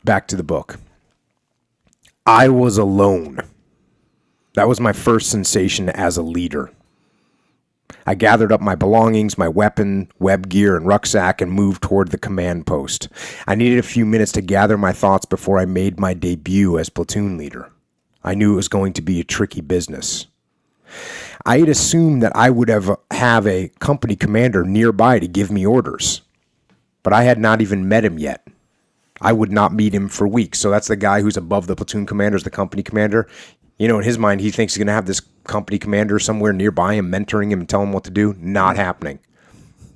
back to the book. I was alone. That was my first sensation as a leader. I gathered up my belongings, my weapon, web gear, and rucksack and moved toward the command post. I needed a few minutes to gather my thoughts before I made my debut as platoon leader. I knew it was going to be a tricky business. I had assumed that I would have a company commander nearby to give me orders, but I had not even met him yet. I would not meet him for weeks. So that's the guy who's above the platoon commander, is the company commander. You know, in his mind, he thinks he's going to have this company commander somewhere nearby him, mentoring him and telling him what to do. Not happening.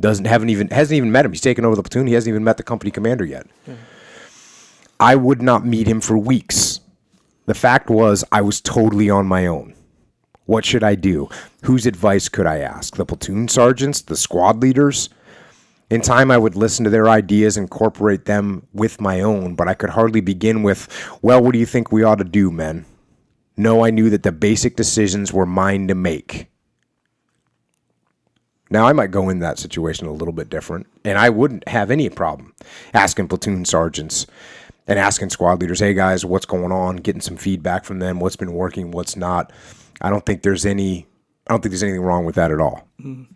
Hasn't even met him. He's taken over the platoon. He hasn't even met the company commander yet. I would not meet him for weeks. The fact was, I was totally on my own. What should I do? Whose advice could I ask? The platoon sergeants? The squad leaders? In time, I would listen to their ideas, incorporate them with my own, but I could hardly begin with, well, what do you think we ought to do, men? No, I knew that the basic decisions were mine to make. Now, I might go in that situation a little bit different, and I wouldn't have any problem asking platoon sergeants and asking squad leaders, hey, guys, what's going on? Getting some feedback from them, what's been working, what's not. I don't think there's anything wrong with that at all. Mm.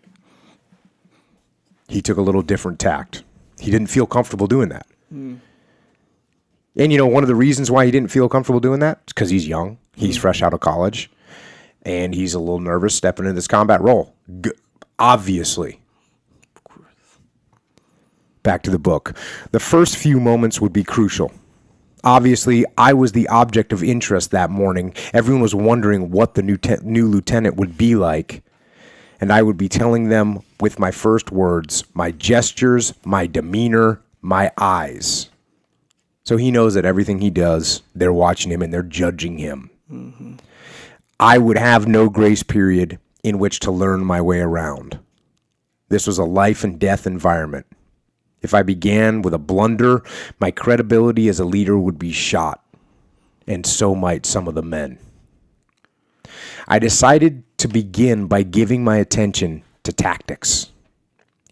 He took a little different tact. He didn't feel comfortable doing that. Mm. And, you know, one of the reasons why he didn't feel comfortable doing that is because he's young. He's fresh out of college. And he's a little nervous stepping into this combat role. Obviously. Back to the book. The first few moments would be crucial. Obviously, I was the object of interest that morning. Everyone was wondering what the new lieutenant would be like. And I would be telling them with my first words, my gestures, my demeanor, my eyes. So he knows that everything he does, they're watching him and they're judging him. Mm-hmm. I would have no grace period in which to learn my way around. This was a life and death environment. If I began with a blunder, my credibility as a leader would be shot, and so might some of the men. I decided to begin by giving my attention to tactics.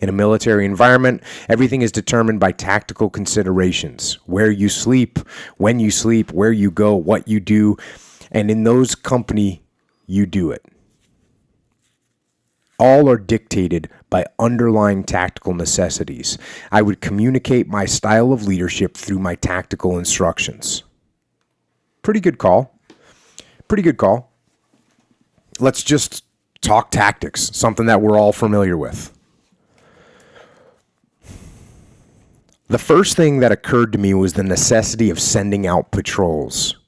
In a military environment, everything is determined by tactical considerations. Where you sleep, when you sleep, where you go, what you do, and in those company, you do it. All are dictated by underlying tactical necessities. I would communicate my style of leadership through my tactical instructions. Pretty good call. Pretty good call. Let's just talk tactics, something that we're all familiar with. The first thing that occurred to me was the necessity of sending out patrols.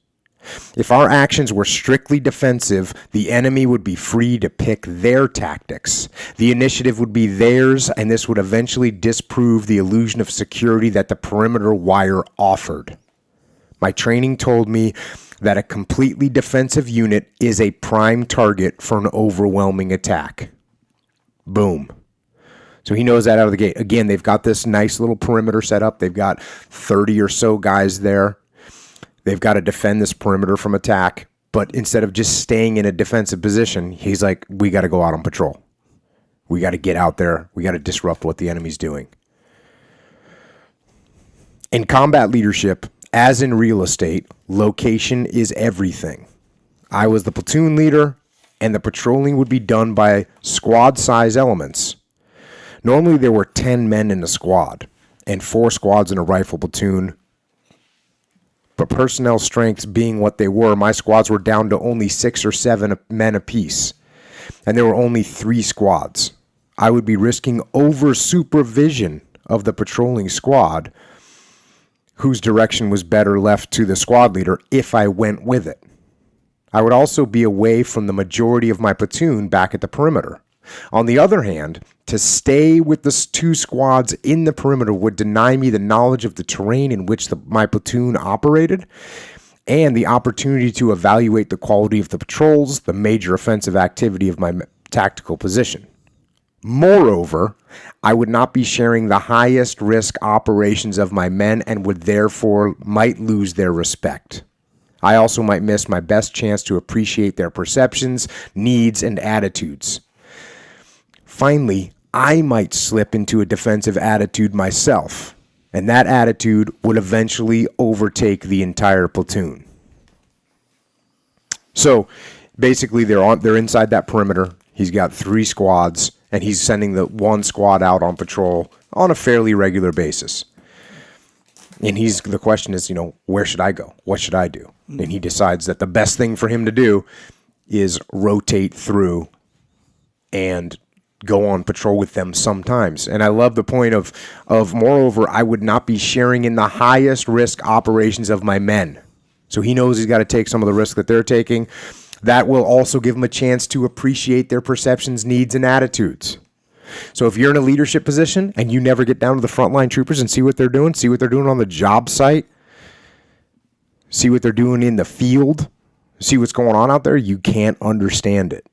If our actions were strictly defensive, the enemy would be free to pick their tactics. The initiative would be theirs, and this would eventually disprove the illusion of security that the perimeter wire offered. My training told me that a completely defensive unit is a prime target for an overwhelming attack. Boom. So he knows that out of the gate. Again, they've got this nice little perimeter set up. They've got 30 or so guys there. They've got to defend this perimeter from attack. But instead of just staying in a defensive position, he's like, we got to go out on patrol. We got to get out there. We got to disrupt what the enemy's doing. In combat leadership, as in real estate, location is everything. I was the platoon leader, and the patrolling would be done by squad-size elements. Normally, there were 10 men in a squad and 4 squads in a rifle platoon. But personnel strengths being what they were, my squads were down to only 6 or 7 men apiece. And there were only 3 squads. I would be risking over-supervision of the patrolling squad, whose direction was better left to the squad leader if I went with it. I would also be away from the majority of my platoon back at the perimeter. On the other hand, to stay with the 2 squads in the perimeter would deny me the knowledge of the terrain in which my platoon operated and the opportunity to evaluate the quality of the patrols, the major offensive activity of my tactical position. Moreover, I would not be sharing the highest risk operations of my men and would therefore might lose their respect. I also might miss my best chance to appreciate their perceptions, needs, and attitudes. Finally, I might slip into a defensive attitude myself, And that attitude would eventually overtake the entire platoon. So basically they're inside that perimeter. He's got 3 squads, and he's sending the one squad out on patrol on a fairly regular basis. And the question is, where should I go? What should I do? And he decides that the best thing for him to do is rotate through and go on patrol with them sometimes. And I love the point of moreover, I would not be sharing in the highest risk operations of my men. So he knows he's got to take some of the risk that they're taking. That will also give him a chance to appreciate their perceptions, needs, and attitudes. So if you're in a leadership position and you never get down to the frontline troopers and see what they're doing on the job site, see what they're doing in the field, see what's going on out there, you can't understand it.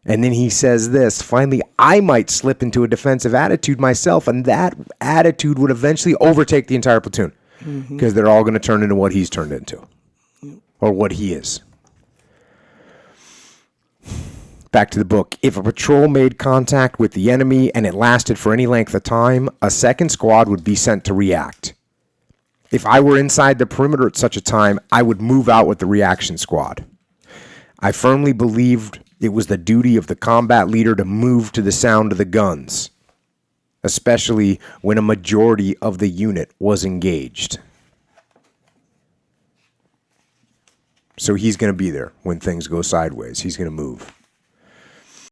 And then he says this, finally, I might slip into a defensive attitude myself, and that attitude would eventually overtake the entire platoon because they're all going to turn into what he's turned into or what he is. Back to the book. If a patrol made contact with the enemy and it lasted for any length of time, a second squad would be sent to react. If I were inside the perimeter at such a time, I would move out with the reaction squad. I firmly believed it was the duty of the combat leader to move to the sound of the guns, especially when a majority of the unit was engaged. So he's going to be there when things go sideways. He's going to move.